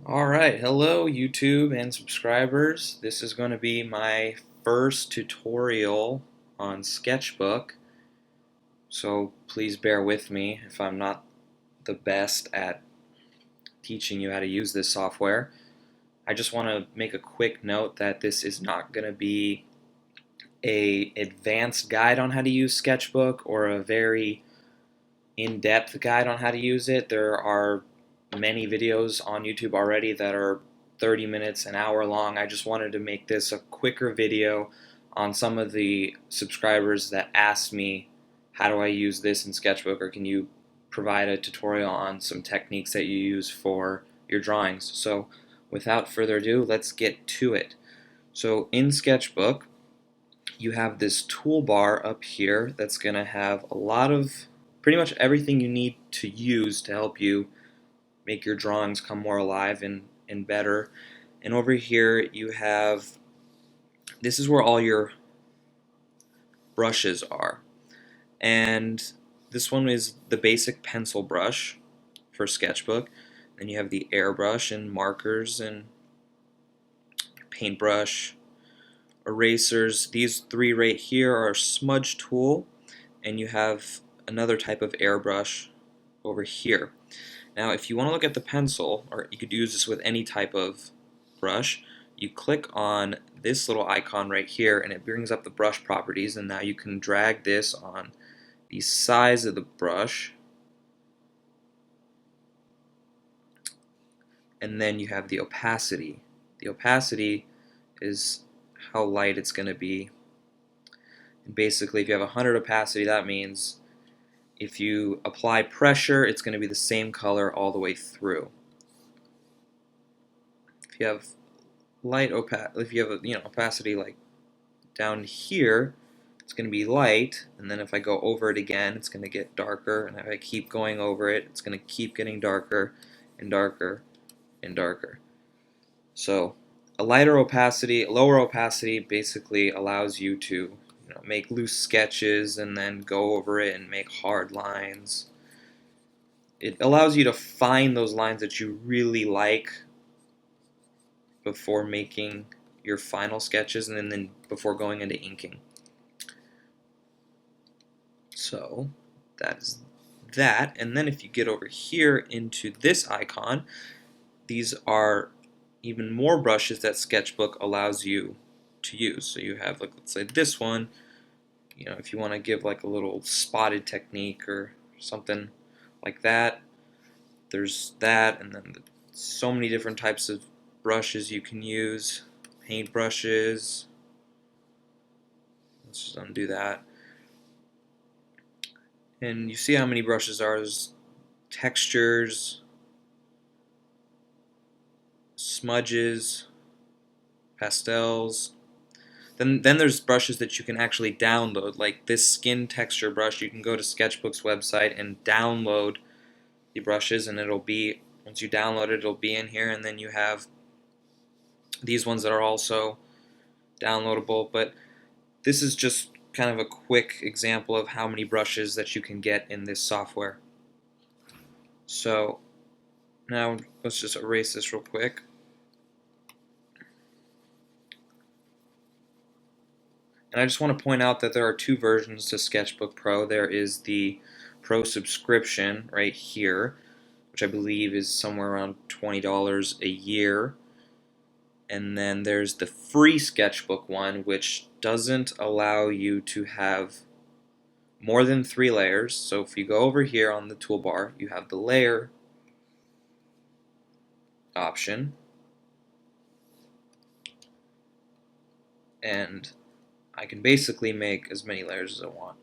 Alright, hello YouTube and subscribers. This is going to be my first tutorial on Sketchbook, so please bear with me if I'm not the best at teaching you how to use this software. I just want to make a quick note that this is not going to be an advanced guide on how to use Sketchbook or a very in-depth guide on how to use it. There are many videos on YouTube already that are 30 minutes, an hour long. I just wanted to make this a quicker video on some of the subscribers that asked me, how do I use this in Sketchbook, or can you provide a tutorial on some techniques that you use for your drawings. So without further ado, let's get to it. So in Sketchbook, you have this toolbar up here that's going to have a lot of pretty much everything you need to use to help you make your drawings come more alive and better. And over here you have, this is where all your brushes are. And this one is the basic pencil brush for Sketchbook. Then you have the airbrush and markers and paintbrush, erasers. These three right here are a smudge tool, and you have another type of airbrush over here. Now if you want to look at the pencil, or you could use this with any type of brush, you click on this little icon right here and it brings up the brush properties, and now you can drag this on the size of the brush, and then you have the opacity. The opacity is how light it's going to be. And basically if you have 100 opacity, that means if you apply pressure, it's going to be the same color all the way through. If you have if you have opacity like down here, it's going to be light, and then if I go over it again, it's going to get darker, and if I keep going over it, it's going to keep getting darker and darker and darker. So a lower opacity basically allows you to make loose sketches and then go over it and make hard lines. It allows you to find those lines that you really like before making your final sketches, and then before going into inking. So that is that. And then if you get over here into this icon, these are even more brushes that Sketchbook allows you to use. So you have, like, let's say this one, if you want to give like a little spotted technique or something like that, there's that. And then so many different types of brushes you can use. Paint brushes. Let's just undo that. And you see how many brushes are. There's textures, smudges, pastels. Then there's brushes that you can actually download, like this skin texture brush. You can go to Sketchbook's website and download the brushes, and it'll be, once you download it, it'll be in here. And then you have these ones that are also downloadable, but this is just kind of a quick example of how many brushes that you can get in this software. So now let's just erase this real quick. And I just want to point out that there are two versions to Sketchbook Pro. There is the Pro subscription right here, which I believe is somewhere around $20 a year. And then there's the free Sketchbook one, which doesn't allow you to have more than 3 layers. So if you go over here on the toolbar, you have the layer option, and I can basically make as many layers as I want.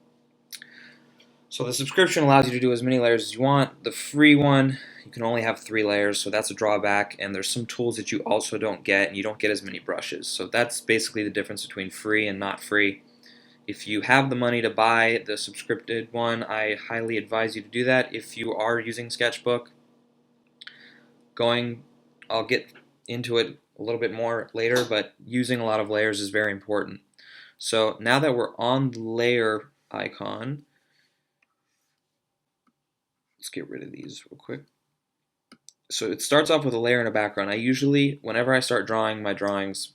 So the subscription allows you to do as many layers as you want. The free one, you can only have 3 layers, so that's a drawback, and there's some tools that you also don't get, and you don't get as many brushes. So that's basically the difference between free and not free. If you have the money to buy the subscripted one, I highly advise you to do that. If you are using Sketchbook, I'll get into it a little bit more later, but using a lot of layers is very important. So now that we're on the layer icon, let's get rid of these real quick. So it starts off with a layer and a background. I usually, whenever I start drawing my drawings,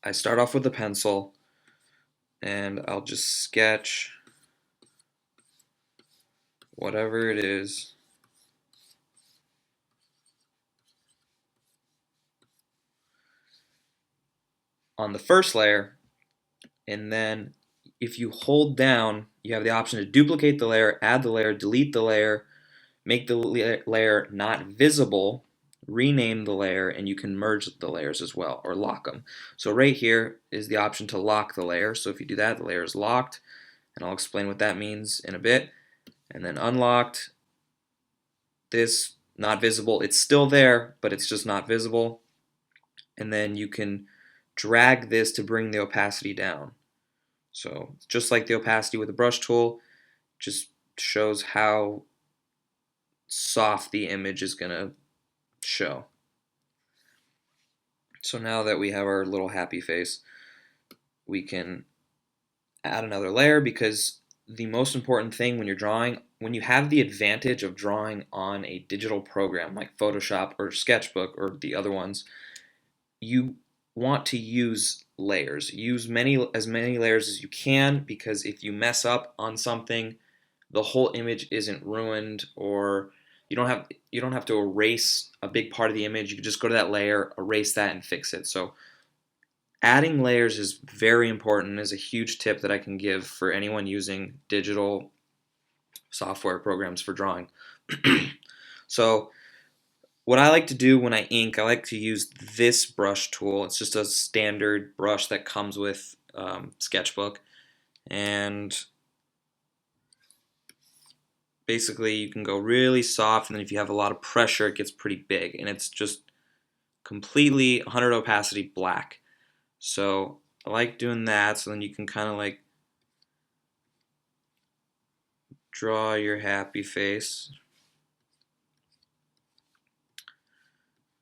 I start off with a pencil and I'll just sketch whatever it is on the first layer, and then if you hold down, you have the option to duplicate the layer, add the layer, delete the layer, make the layer not visible, rename the layer, and you can merge the layers as well, or lock them. So right here is the option to lock the layer. So if you do that, the layer is locked, and I'll explain what that means in a bit. And then unlocked, this not visible, it's still there, but it's just not visible. And then you can drag this to bring the opacity down. So just like the opacity with the brush tool, just shows how soft the image is going to show. So now that we have our little happy face, we can add another layer, because the most important thing when you're drawing, when you have the advantage of drawing on a digital program like Photoshop or Sketchbook or the other ones, you want to use layers. Use as many layers as you can, because if you mess up on something, the whole image isn't ruined, or you don't have to erase a big part of the image. You can just go to that layer, erase that, and fix it. So adding layers is very important, is a huge tip that I can give for anyone using digital software programs for drawing. So what I like to do when I ink, I like to use this brush tool. It's just a standard brush that comes with Sketchbook, and basically you can go really soft, and then if you have a lot of pressure, it gets pretty big, and it's just completely 100 opacity black. So I like doing that, so then you can kind of like draw your happy face,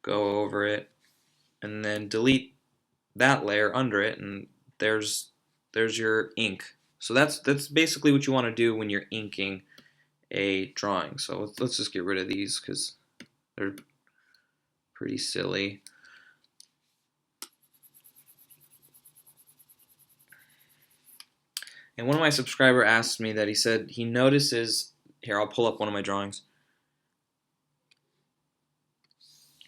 go over it, and then delete that layer under it, and there's your ink. So that's basically what you want to do when you're inking a drawing. So let's just get rid of these because they're pretty silly. And one of my subscriber asked me that, he said he notices, here I'll pull up one of my drawings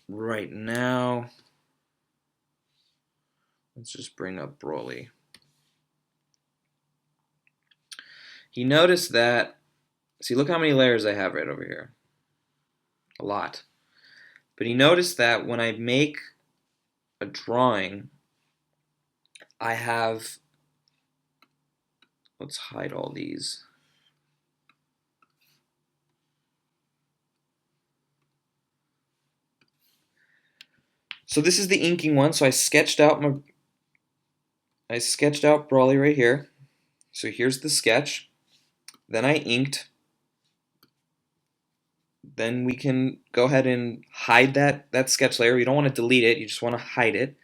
right now. Let's just bring up Broly. He noticed that, see, look how many layers I have right over here. A lot. But he noticed that when I make a drawing, I have, let's hide all these. So this is the inking one. So I sketched out Broly right here. So here's the sketch. Then I inked. Then we can go ahead and hide that sketch layer. You don't want to delete it, you just want to hide it.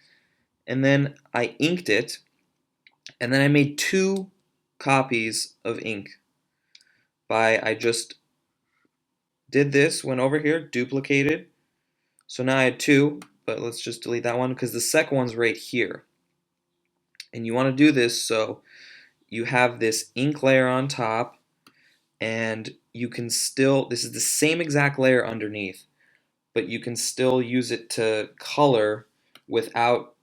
And then I inked it, and then I made 2 copies of ink. I just did this, went over here, duplicated. So now I had 2, but let's just delete that one because the second one's right here. And you want to do this so you have this ink layer on top, and you can still, this is the same exact layer underneath, but you can still use it to color without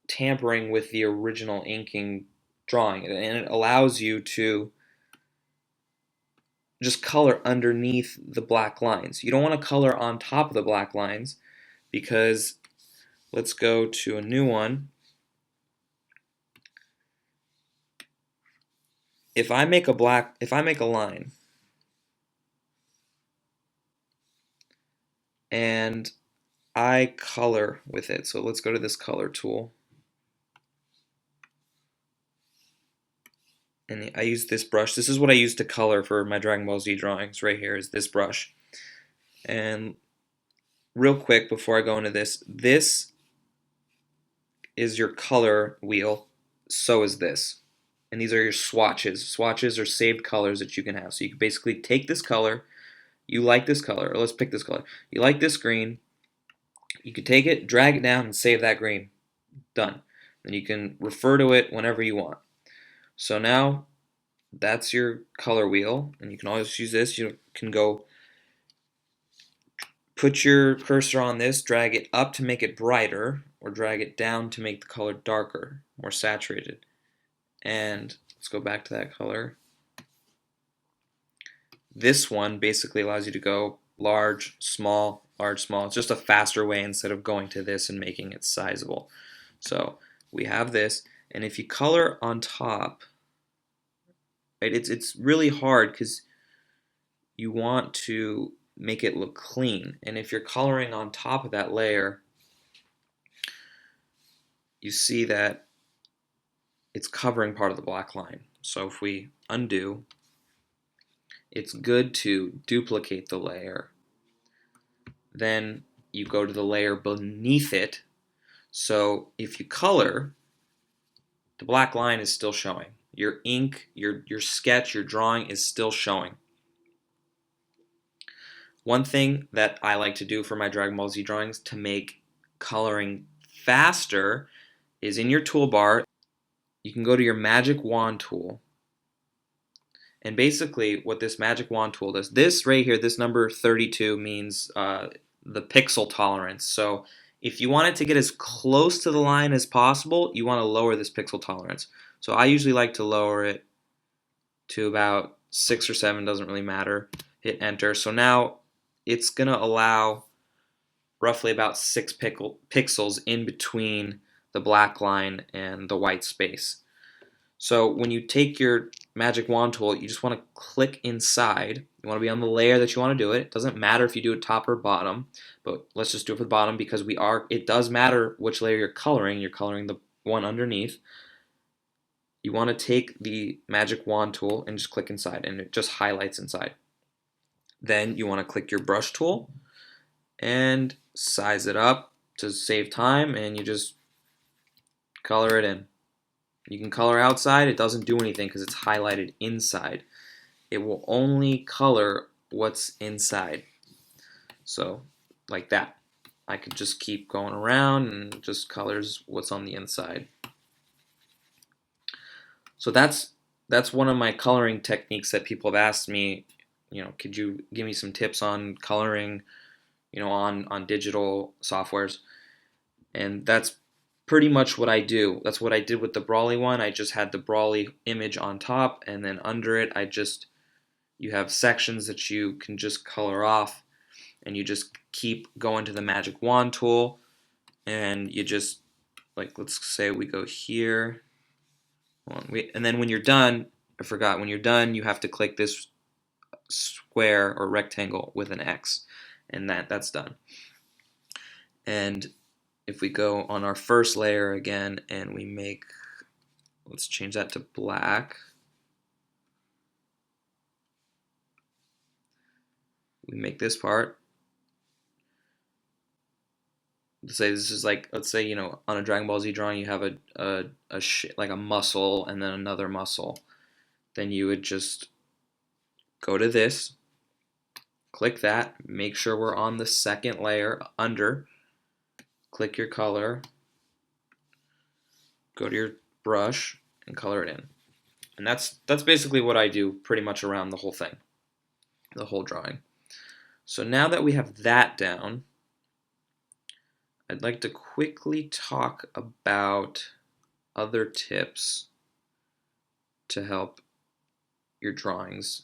tampering with the original inking drawing. And it allows you to just color underneath the black lines. You don't want to color on top of the black lines, because let's go to a new one. If I make a line and I color with it, so let's go to this color tool, and I use this brush. This is what I use to color for my Dragon Ball Z drawings. Right here is this brush. And real quick before I go into this is your color wheel, so is this. And these are your swatches. Swatches are saved colors that you can have. So you can basically take this color, you like this color, or let's pick this color. You like this green, you can take it, drag it down, and save that green. Done. And you can refer to it whenever you want. So now that's your color wheel, and you can always use this. You can go put your cursor on this, drag it up to make it brighter, or drag it down to make the color darker, more saturated. And let's go back to that color. This one basically allows you to go large, small, large, small. It's just a faster way instead of going to this and making it sizable. So we have this, and if you color on top, right, it's really hard because you want to make it look clean. And if you're coloring on top of that layer, you see that it's covering part of the black line. So if we undo, it's good to duplicate the layer. Then you go to the layer beneath it. So if you color, the black line is still showing. Your ink, your sketch, your drawing is still showing. One thing that I like to do for my Dragon Ball Z drawings to make coloring faster is in your toolbar, you can go to your magic wand tool. And basically what this magic wand tool does, this right here, this number 32 means the pixel tolerance. So if you want it to get as close to the line as possible, you want to lower this pixel tolerance. So I usually like to lower it to about 6 or 7, doesn't really matter. Hit enter. So now it's going to allow roughly about 6 pixels in between the black line and the white space. So when you take your magic wand tool, you just want to click inside. You want to be on the layer that you want to do it. It doesn't matter if you do it top or bottom, but let's just do it for the bottom because it does matter which layer you're coloring. You're coloring the one underneath. You want to take the magic wand tool and just click inside, and it just highlights inside. Then you want to click your brush tool and size it up to save time, and you just color it in. You can color outside, it doesn't do anything because it's highlighted inside. It will only color what's inside. So, like that. I could just keep going around and just colors what's on the inside. So that's one of my coloring techniques that people have asked me, could you give me some tips on coloring, on digital softwares? And that's pretty much what I do. That's what I did with the Brawly one. I just had the Brawly image on top, and then under it you have sections that you can just color off, and you just keep going to the magic wand tool, and you just, like, let's say we go here, and then when you're done, I forgot, when you're done you have to click this square or rectangle with an X, and that's done. And if we go on our first layer again and let's change that to black. We make this part. Let's say this is like, let's say, on a Dragon Ball Z drawing you have like a muscle and then another muscle. Then you would just go to this, click that, make sure we're on the second layer under, click your color, go to your brush and color it in. And that's basically what I do pretty much around the whole thing, the whole drawing. So now that we have that down, I'd like to quickly talk about other tips to help your drawings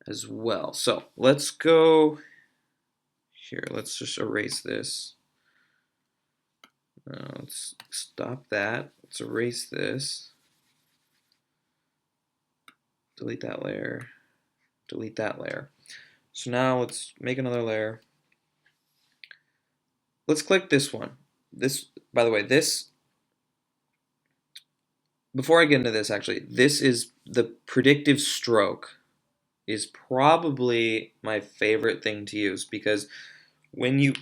as well. So let's go here. Let's just erase this. Let's stop that. Let's erase this. Delete that layer. Delete that layer. So now let's make another layer. Let's click this one. This, by the way, before I get into this, actually, this is the Predictive Stroke. Is probably my favorite thing to use, because when you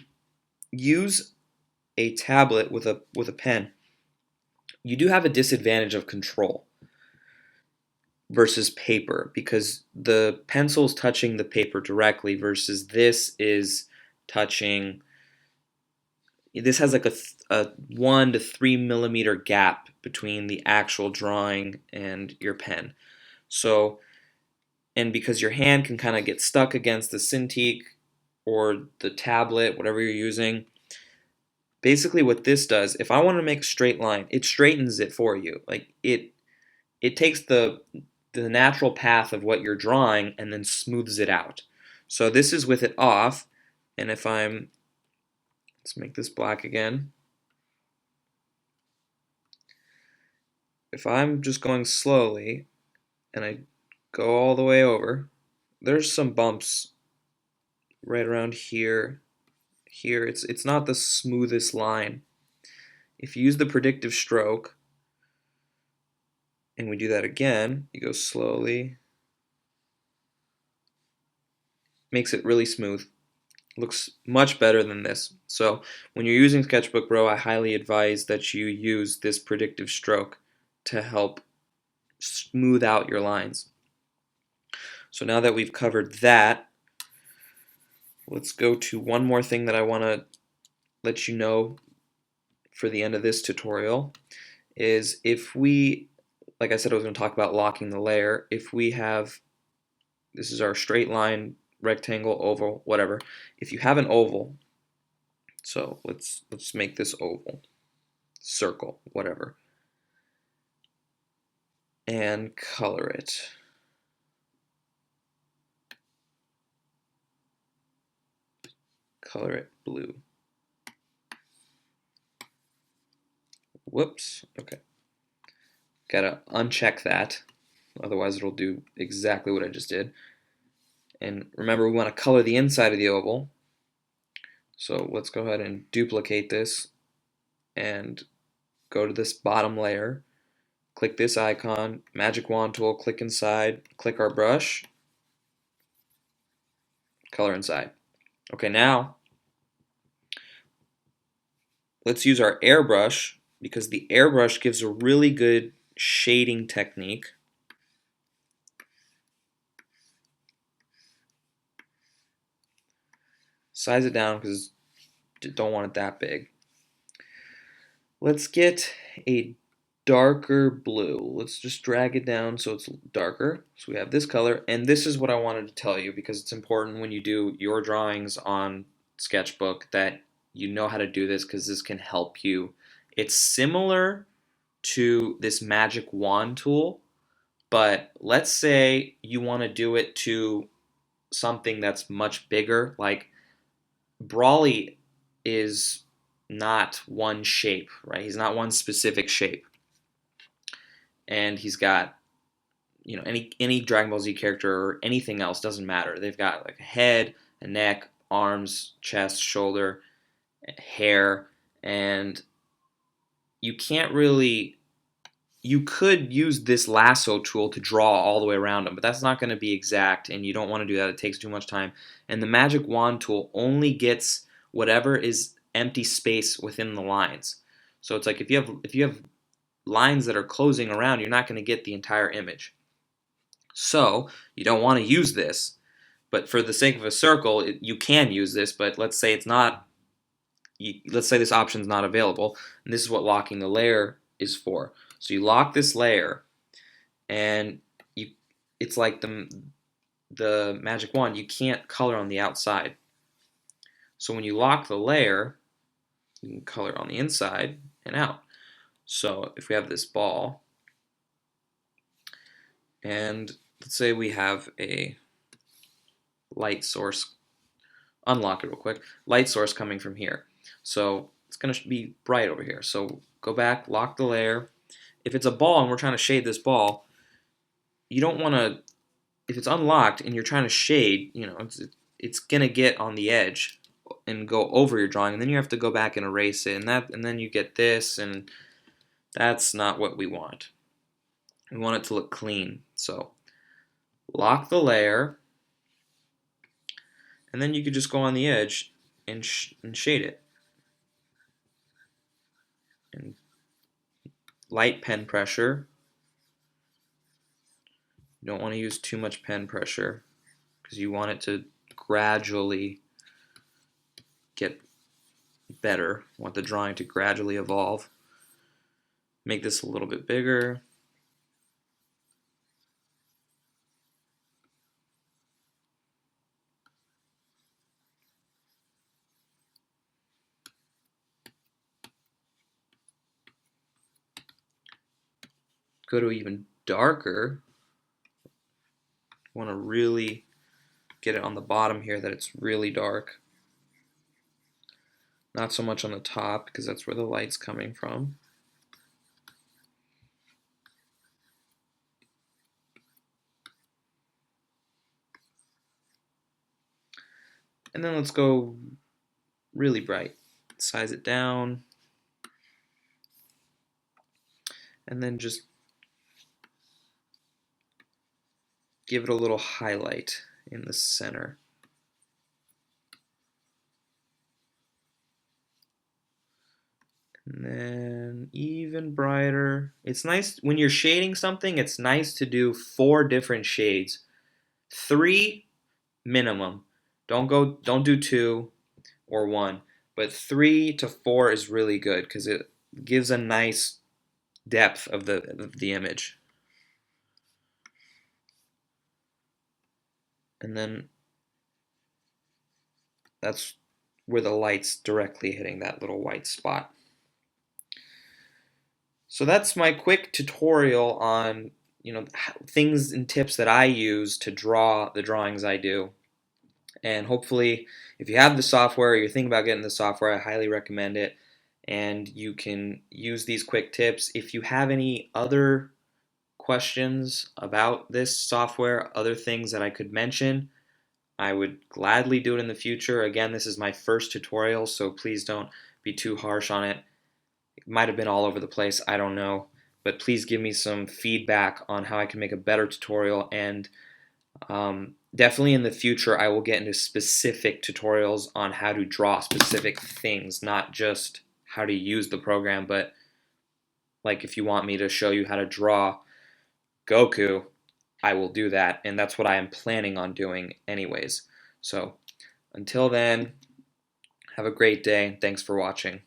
use a tablet with a pen, you do have a disadvantage of control. versus paper, because the pencil's touching the paper directly versus this is touching, this has like a 1 to 3 millimeter gap between the actual drawing and your pen. So, and because your hand can kind of get stuck against the Cintiq or the tablet, whatever you're using, basically what this does, if I want to make a straight line, it straightens it for you. Like it takes the natural path of what you're drawing and then smooths it out. So this is with it off, and if I'm, let's make this black again. If I'm just going slowly and I go all the way over, there's some bumps right around here. Here, it's not the smoothest line. If you use the predictive stroke, and we do that again, you go slowly, makes it really smooth. Looks much better than this. So when you're using Sketchbook Pro, I highly advise that you use this predictive stroke to help smooth out your lines. So now that we've covered that, let's go to one more thing that I want to let you know for the end of this tutorial is if we, like I said, I was going to talk about locking the layer. If we have, this is our straight line, rectangle, oval, whatever. If you have an oval, so let's make this oval, circle, whatever, and color it. Color it blue. Whoops, okay. Gotta uncheck that, otherwise it'll do exactly what I just did. And remember, we want to color the inside of the oval. So let's go ahead and duplicate this and go to this bottom layer. Click this icon, magic wand tool, click inside, click our brush, color inside. Okay, now let's use our airbrush, because the airbrush gives a really good shading technique. Size it down because don't want it that big. Let's get a darker blue. Let's just drag it down so it's darker. So we have this color, and this is what I wanted to tell you because it's important when you do your drawings on Sketchbook that you know how to do this, because this can help you. It's similar to this magic wand tool, but let's say you want to do it to something that's much bigger. Like Brawly is not one shape, right? He's not one specific shape. And he's got, you know, any Dragon Ball Z character or anything else, doesn't matter. They've got like a head, a neck, arms, chest, shoulder, hair, and you can't really, you could use this lasso tool to draw all the way around them, but that's not going to be exact, and you don't want to do that. It takes too much time. And the magic wand tool only gets whatever is empty space within the lines. So it's like if you have lines that are closing around, you're not going to get the entire image. So you don't want to use this, but for the sake of a circle, you can use this. But let's say it's not. Let's say this option is not available, and this is what locking the layer is for. So you lock this layer, and it's like the magic wand. You can't color on the outside. So when you lock the layer, you can color on the inside and out. So if we have this ball, and let's say we have a light source, unlock it real quick, light source coming from here. So it's going to be bright over here. So go back, lock the layer. If it's a ball and we're trying to shade this ball, you don't want to, if it's unlocked and you're trying to shade, you know, it's going to get on the edge and go over your drawing, and then you have to go back and erase it, and then you get this, and that's not what we want. We want it to look clean. So lock the layer, and then you could just go on the edge and shade it. And light pen pressure, You don't want to use too much pen pressure because you want it to gradually get better. You want the drawing to gradually evolve. Make this a little bit bigger. Go to even darker. You want to really get it on the bottom here that it's really dark. Not so much on the top because that's where the light's coming from. And then let's go really bright. Size it down. And then just give it a little highlight in the center. And then even brighter. It's nice when you're shading something, it's nice to do 4 different shades. 3 minimum. Don't do 2 or 1, but 3 to 4 is really good because it gives a nice depth of the image. And then that's where the light's directly hitting that little white spot. So that's my quick tutorial on things and tips that I use to draw the drawings I do. And hopefully, if you have the software or you're thinking about getting the software, I highly recommend it. And you can use these quick tips. If you have any other questions about this software, other things that I could mention, I would gladly do it in the future. Again, this is my first tutorial, so please don't be too harsh on it. It might have been all over the place, I don't know. But please give me some feedback on how I can make a better tutorial, and definitely in the future I will get into specific tutorials on how to draw specific things, not just how to use the program, but like if you want me to show you how to draw Goku, I will do that, and that's what I am planning on doing anyways. So until then, have a great day, and thanks for watching.